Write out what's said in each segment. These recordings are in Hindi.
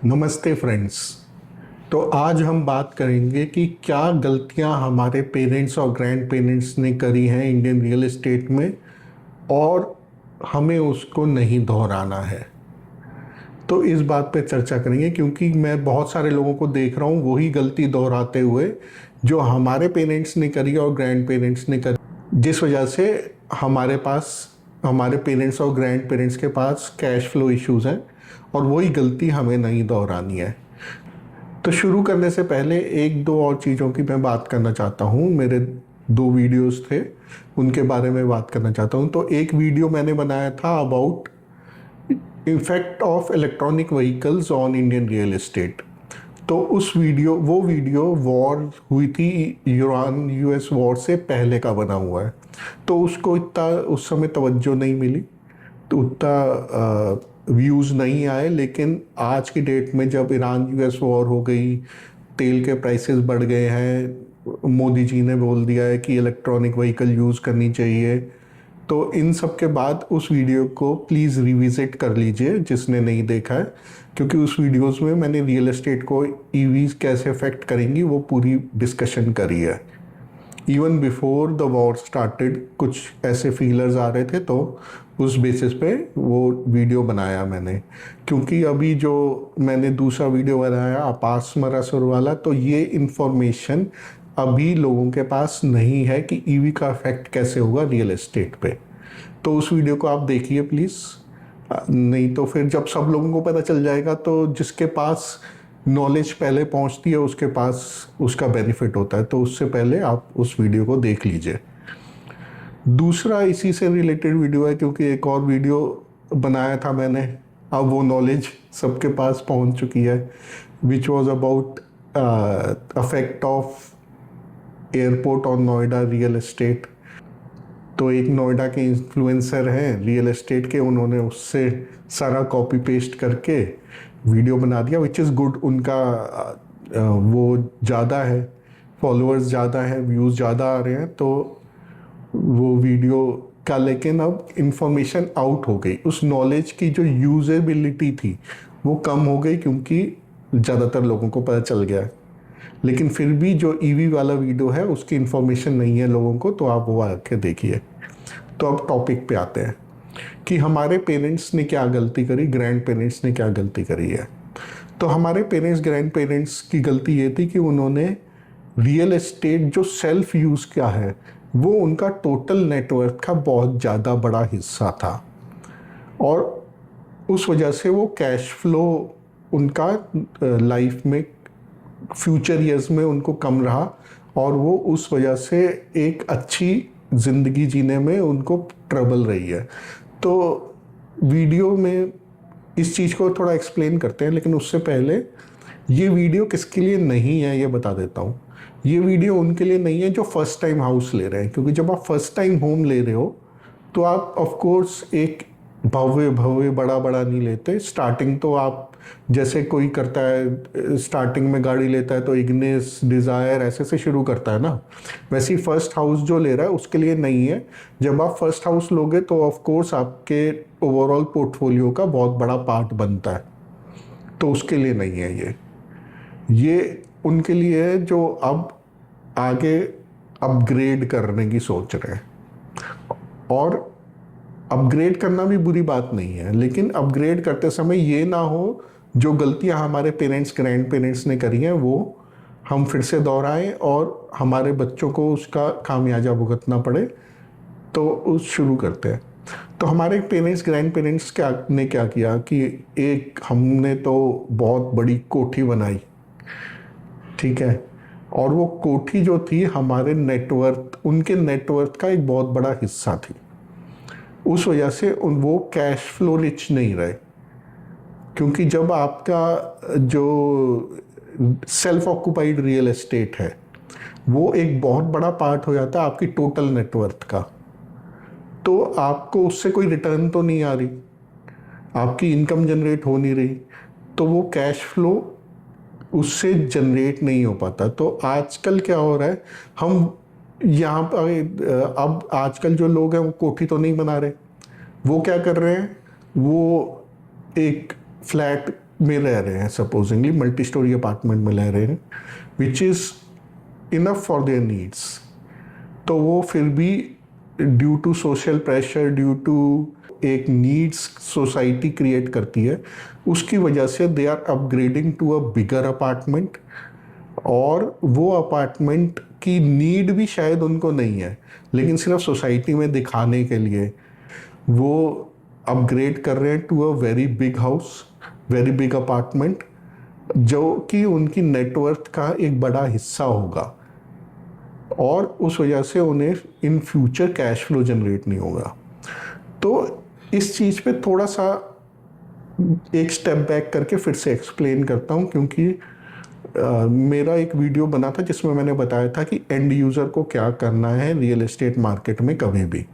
नमस्ते फ्रेंड्स। तो आज हम बात करेंगे कि क्या गलतियां हमारे पेरेंट्स और ग्रैंड पेरेंट्स ने करी हैं इंडियन रियल एस्टेट में और हमें उसको नहीं दोहराना है। तो इस बात पे चर्चा करेंगे क्योंकि मैं बहुत सारे लोगों को देख रहा हूँ वही गलती दोहराते हुए जो हमारे पेरेंट्स ने करी और ग्रैंड पेरेंट्स ने करी, जिस वजह से हमारे पेरेंट्स और ग्रैंड पेरेंट्स के पास कैश फ्लो इश्यूज़ हैं और वही गलती हमें नहीं दोहरानी है। तो शुरू करने से पहले एक दो और चीज़ों की मैं बात करना चाहता हूँ। मेरे दो वीडियोस थे, उनके बारे में बात करना चाहता हूँ। तो एक वीडियो मैंने बनाया था about effect of electronic vehicles on Indian real estate. तो वो वीडियो वॉर हुई थी, ईरान यूएस वॉर से पहले का बना हुआ है। तो उसको इतना उस समय तवज्जो नहीं मिली, तो उतना व्यूज़ नहीं आए। लेकिन आज की डेट में जब ईरान यूएस वॉर हो गई, तेल के प्राइसेस बढ़ गए हैं, मोदी जी ने बोल दिया है कि इलेक्ट्रॉनिक व्हीकल यूज़ करनी चाहिए, तो इन सब के बाद उस वीडियो को प्लीज़ रिविज़िट कर लीजिए जिसने नहीं देखा है, क्योंकि उस वीडियोस में मैंने रियल एस्टेट को ईवीज़ कैसे अफेक्ट करेंगी वो पूरी डिस्कशन करी है। Even before the war started कुछ ऐसे फीलर्स आ रहे थे, तो उस बेसिस पे वो वीडियो बनाया मैंने। क्योंकि अभी जो मैंने दूसरा वीडियो बनाया आपास मरासुर वाला, तो ये इन्फॉर्मेशन अभी लोगों के पास नहीं है कि ईवी का इफेक्ट कैसे होगा रियल एस्टेट पे। तो उस वीडियो को आप देखिए प्लीज़, नहीं तो फिर जब सब लोगों को पता चल जाएगा तो जिसके पास नॉलेज पहले पहुंचती है उसके पास उसका बेनिफिट होता है। तो उससे पहले आप उस वीडियो को देख लीजिए। दूसरा इसी से रिलेटेड वीडियो है, क्योंकि एक और वीडियो बनाया था मैंने, अब वो नॉलेज सबके पास पहुंच चुकी है, which was about affect of airport on Noida real estate. तो एक नोएडा के इन्फ्लुएंसर हैं रियल एस्टेट के, उन्होंने उससे सारा कॉपी पेस्ट करके वीडियो बना दिया, विच इज़ गुड। उनका वो ज़्यादा है, फॉलोअर्स ज़्यादा है, व्यूज़ ज़्यादा आ रहे हैं, तो वो वीडियो का, लेकिन अब इंफॉर्मेशन आउट हो गई। उस नॉलेज की जो यूजेबिलिटी थी वो कम हो गई क्योंकि ज़्यादातर लोगों को पता चल गया। लेकिन फिर भी जो ईवी वाला वीडियो है उसकी इन्फॉर्मेशन नहीं है लोगों को, तो आप वो आके देखिए। तो अब टॉपिक पे आते हैं कि हमारे पेरेंट्स ने क्या गलती करी, ग्रैंड पेरेंट्स ने क्या गलती करी है। तो हमारे पेरेंट्स ग्रैंड पेरेंट्स की गलती ये थी कि उन्होंने रियल एस्टेट जो सेल्फ यूज़ क्या है वो उनका टोटल नेटवर्क का बहुत ज़्यादा बड़ा हिस्सा था, और उस वजह से वो कैश फ्लो उनका लाइफ में फ्यूचर ईयर्स में उनको कम रहा, और वो उस वजह से एक अच्छी ज़िंदगी जीने में उनको ट्रबल रही है। तो वीडियो में इस चीज़ को थोड़ा एक्सप्लेन करते हैं, लेकिन उससे पहले ये वीडियो किसके लिए नहीं है ये बता देता हूँ। ये वीडियो उनके लिए नहीं है जो फर्स्ट टाइम हाउस ले रहे हैं, क्योंकि जब आप फर्स्ट टाइम होम ले रहे हो तो आप ऑफ कोर्स एक भव्य भव्य बड़ा बड़ा नहीं लेते। स्टार्टिंग तो आप जैसे कोई करता है, स्टार्टिंग में गाड़ी लेता है तो इग्निस, डिज़ायर ऐसे से शुरू करता है ना, वैसे ही फर्स्ट हाउस जो ले रहा है उसके लिए नहीं है। जब आप फर्स्ट हाउस लोगे तो ऑफ कोर्स आपके ओवरऑल पोर्टफोलियो का बहुत बड़ा पार्ट बनता है, तो उसके लिए नहीं है ये उनके लिए है जो अब आगे अपग्रेड करने की सोच रहे हैं। और अपग्रेड करना भी बुरी बात नहीं है, लेकिन अपग्रेड करते समय ये ना हो जो गलतियां हमारे पेरेंट्स ग्रैंड पेरेंट्स ने करी हैं वो हम फिर से दोहराएं और हमारे बच्चों को उसका खामियाजा भुगतना पड़े। तो उस शुरू करते हैं। तो हमारे पेरेंट्स ग्रैंड पेरेंट्स क्या किया कि एक हमने तो बहुत बड़ी कोठी बनाई, ठीक है, और वो कोठी जो थी हमारे नेटवर्थ, उनके नेटवर्थ का एक बहुत बड़ा हिस्सा थी। उस वजह से वो कैश फ्लो रिच नहीं रहे, क्योंकि जब आपका जो सेल्फ ऑक्यूपाइड रियल एस्टेट है वो एक बहुत बड़ा पार्ट हो जाता है आपकी टोटल नेटवर्थ का, तो आपको उससे कोई रिटर्न तो नहीं आ रही, आपकी इनकम जनरेट हो नहीं रही, तो वो कैश फ्लो उससे जनरेट नहीं हो पाता। तो आजकल क्या हो रहा है, हम यहाँ पर अब आजकल जो लोग हैं वो कोठी तो नहीं बना रहे, वो क्या कर रहे हैं, वो एक फ्लैट में रह रहे हैं, सपोजिंगली मल्टी स्टोरी अपार्टमेंट में रह रहे हैं, which is enough for their needs, तो वो फिर भी due to social pressure, due to एक नीड्स सोसाइटी क्रिएट करती है, उसकी वजह से they are upgrading to a bigger apartment, और वो अपार्टमेंट की नीड भी शायद उनको नहीं है, लेकिन सिर्फ सोसाइटी में दिखाने के लिए वो अपग्रेड कर रहे हैं to a very big house, very big apartment, जो कि उनकी नेटवर्थ का एक बड़ा हिस्सा होगा, और उस वजह से उन्हें in future cash flow generate नहीं होगा। तो इस चीज़ पे थोड़ा सा एक स्टेप बैक करके फिर से एक्सप्लेन करता हूँ, क्योंकि मेरा एक वीडियो बना था जिसमें मैंने बताया था कि एंड यूज़र को क्या करना है रियल एस्टेट मार्केट में कभी भी,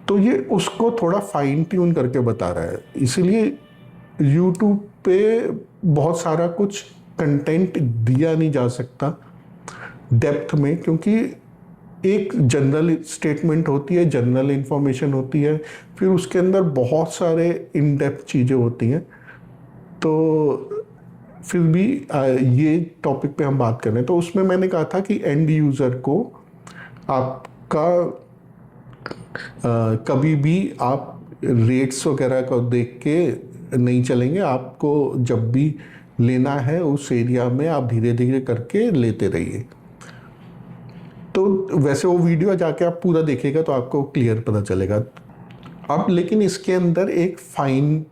तो ये उसको थोड़ा फाइन ट्यून करके बता रहा है। इसलिए यूट्यूब पे बहुत सारा कुछ कंटेंट दिया नहीं जा सकता डेप्थ में, क्योंकि एक जनरल स्टेटमेंट होती है, जनरल इंफॉर्मेशन होती है, फिर उसके अंदर बहुत सारे इन डेप्थ चीज़ें होती हैं। तो फिर भी ये टॉपिक पे हम बात कर रहे हैं, तो उसमें मैंने कहा था कि एंड यूज़र को आपका कभी भी आप रेट्स वगैरह को देख के नहीं चलेंगे, आपको जब भी लेना है उस एरिया में आप धीरे धीरे करके लेते रहिए। तो वैसे वो वीडियो जाके आप पूरा देखिएगा तो आपको क्लियर पता चलेगा। अब लेकिन इसके अंदर एक फाइन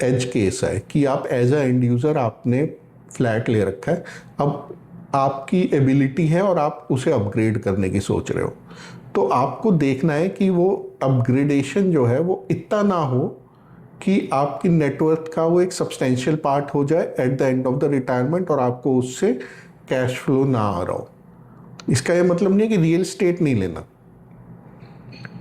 एज केस है कि आप एज अ एंड यूज़र आपने फ्लैट ले रखा है, अब आपकी एबिलिटी है और आप उसे अपग्रेड करने की सोच रहे हो, तो आपको देखना है कि वो अपग्रेडेशन जो है वो इतना ना हो कि आपकी नेटवर्थ का वो एक सब्सटेंशियल पार्ट हो जाए at the end of the retirement और आपको उससे कैश फ्लो ना आ रहा हो। इसका ये मतलब नहीं है कि रियल एस्टेट नहीं लेना,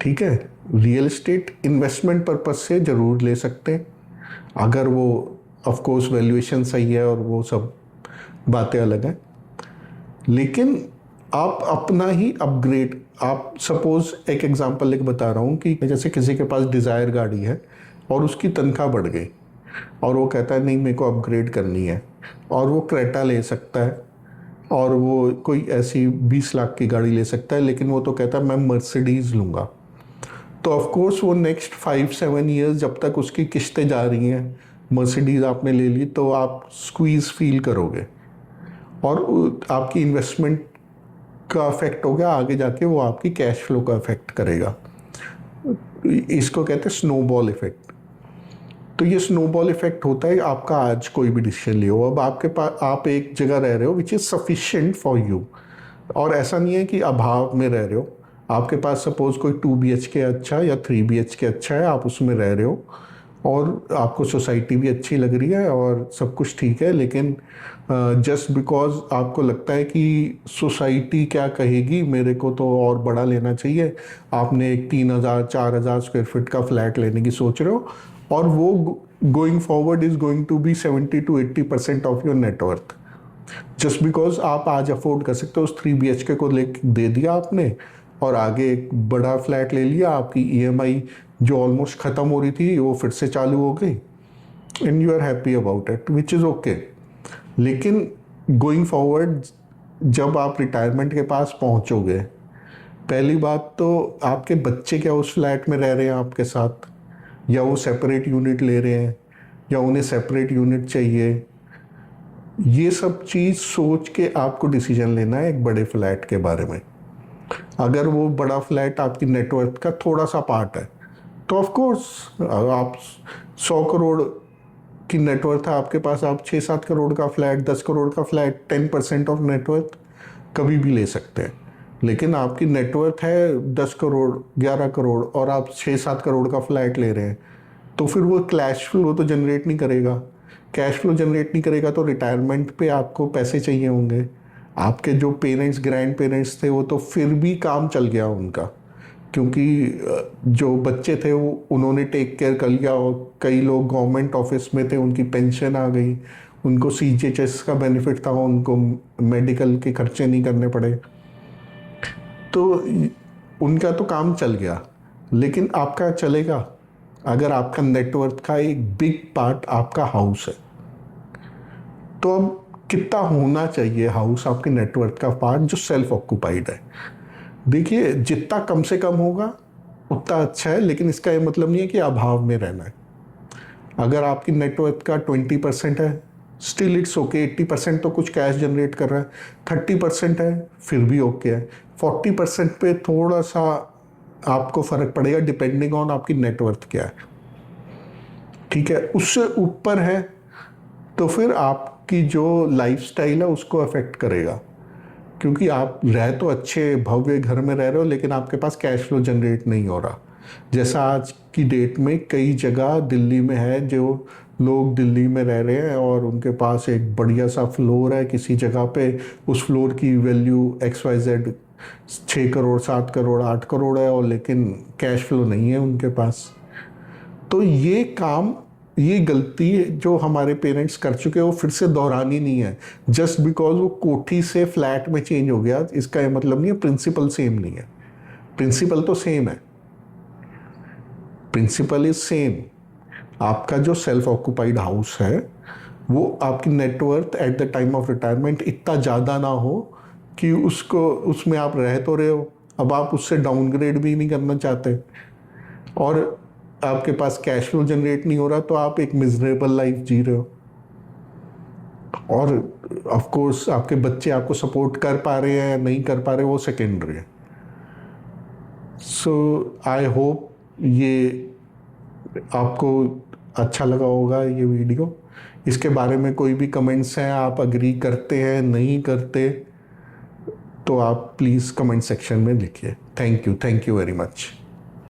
ठीक है, रियल एस्टेट इन्वेस्टमेंट पर्पज से ज़रूर ले सकते हैं, अगर वो ऑफ कोर्स वैल्यूएशन सही है और वो सब बातें अलग हैं, लेकिन आप अपना ही अपग्रेड, आप सपोज एक एग्जांपल लेके बता रहा हूँ कि जैसे किसी के पास डिज़ायर गाड़ी है और उसकी तनख्वाह बढ़ गई और वो कहता है नहीं मेरे को अपग्रेड करनी है, और वो क्रेटा ले सकता है और वो कोई ऐसी 20 लाख की गाड़ी ले सकता है, लेकिन वो तो कहता है मैं मर्सिडीज़ लूँगा। तो ऑफ कोर्स वो नेक्स्ट 5-7 ईयर्स जब तक उसकी किस्तें जा रही हैं, मर्सिडीज़ आपने ले ली तो आप स्क्वीज़ फील करोगे और आपकी इन्वेस्टमेंट का इफेक्ट हो गया, आगे जाके वो आपकी कैश फ्लो का इफेक्ट करेगा। इसको कहते हैं स्नोबॉल इफेक्ट। तो ये स्नोबॉल इफेक्ट होता है आपका आज कोई भी डिसीजन लियो, अब आपके पास आप एक जगह रह रहे हो which is sufficient for you, और ऐसा नहीं है कि अभाव में रह रहे हो, आपके पास सपोज कोई 2 BHK अच्छा या 3 BHK अच्छा है, आप उसमें रह रहे हो और आपको सोसाइटी भी अच्छी लग रही है और सब कुछ ठीक है, लेकिन जस्ट बिकॉज आपको लगता है कि सोसाइटी क्या कहेगी, मेरे को तो और बड़ा लेना चाहिए, आपने एक 3,000-4,000 स्क्वायर फीट का फ्लैट लेने की सोच रहे हो, और वो going forward is going to be 70-80% of your net worth, just because आप आज अफोर्ड कर सकते हो, उस 3 BHK को ले दे दिया आपने और आगे एक बड़ा फ्लैट ले लिया, आपकी EMI जो ऑलमोस्ट ख़त्म हो रही थी वो फिर से चालू हो गई, and you are happy about it, which is okay. लेकिन गोइंग फॉरवर्ड जब आप रिटायरमेंट के पास पहुंचोगे, पहली बात तो आपके बच्चे क्या उस फ्लैट में रह रहे हैं आपके साथ, या वो सेपरेट यूनिट ले रहे हैं, या उन्हें सेपरेट यूनिट चाहिए, ये सब चीज़ सोच के आपको डिसीजन लेना है एक बड़े फ्लैट के बारे में। अगर वो बड़ा फ्लैट आपकी नेटवर्थ का थोड़ा सा पार्ट है तो ऑफ कोर्स आप 100 करोड़ की नेटवर्थ है आपके पास, आप 6-7 करोड़ का फ्लैट, 10 करोड़ का फ्लैट, 10% ऑफ नेटवर्थ कभी भी ले सकते हैं। लेकिन आपकी नेटवर्थ है 10 करोड़, 11 करोड़ और आप 6-7 करोड़ का फ्लैट ले रहे हैं, तो फिर वो कैश फ्लो तो जनरेट नहीं करेगा। कैश फ्लो जनरेट नहीं करेगा तो रिटायरमेंट पे आपको पैसे चाहिए होंगे। आपके जो पेरेंट्स, ग्रैंड पेरेंट्स थे वो तो फिर भी काम चल गया उनका, क्योंकि जो बच्चे थे वो उन्होंने टेक केयर कर लिया, और कई लोग गवर्नमेंट ऑफिस में थे, उनकी पेंशन आ गई, उनको CGHS का बेनिफिट था, उनको मेडिकल के खर्चे नहीं करने पड़े, तो उनका तो काम चल गया। लेकिन आपका चलेगा? अगर आपका नेटवर्थ का एक बिग पार्ट आपका हाउस है, तो अब कितना होना चाहिए हाउस आपके नेटवर्थ का पार्ट जो सेल्फ ऑक्यूपाइड है? देखिए, जितना कम से कम होगा उतना अच्छा है, लेकिन इसका ये मतलब नहीं है कि अभाव में रहना है। अगर आपकी नेटवर्थ का 20% है, स्टिल इट्स ओके। 80% तो कुछ कैश जनरेट कर रहा है, 30% है, फिर भी ओके है। 40% पे थोड़ा सा आपको फर्क पड़ेगा, डिपेंडिंग ऑन आपकी नेटवर्थ क्या है, ठीक है। उससे ऊपर है तो फिर आपकी जो लाइफस्टाइल है उसको अफेक्ट करेगा, क्योंकि आप रह तो अच्छे भव्य घर में रह रहे हो, लेकिन आपके पास कैश फ्लो जनरेट नहीं हो रहा। जैसा आज की डेट में कई जगह दिल्ली में है, जो लोग दिल्ली में रह रहे हैं और उनके पास एक बढ़िया सा फ्लोर है किसी जगह पे, उस फ्लोर की वैल्यू XYZ 6 करोड़ 7 करोड़ 8 करोड़ है, और लेकिन कैश फ्लो नहीं है उनके पास। तो ये काम, ये गलती जो हमारे पेरेंट्स कर चुके हैं वो फिर से दोहरानी नहीं है। जस्ट बिकॉज वो कोठी से फ्लैट में चेंज हो गया, इसका ये मतलब नहीं है प्रिंसिपल सेम नहीं है। प्रिंसिपल तो सेम है, प्रिंसिपल इज सेम। आपका जो सेल्फ ऑक्यूपाइड हाउस है वो आपकी net worth at the time of retirement इतना ज़्यादा ना हो कि उसको, उसमें आप रह तो रहे हो, अब आप उससे डाउनग्रेड भी नहीं करना चाहते, और आपके पास कैश फ्लो जनरेट नहीं हो रहा, तो आप एक मिजरेबल लाइफ जी रहे हो। और ऑफ कोर्स आपके बच्चे आपको सपोर्ट कर पा रहे हैं या नहीं कर पा रहे, वो सेकेंडरी है। सो आई होप ये आपको अच्छा लगा होगा ये वीडियो। इसके बारे में कोई भी कमेंट्स हैं, आप अग्री करते हैं नहीं करते, तो आप प्लीज़ कमेंट सेक्शन में लिखिए। Thank you very much.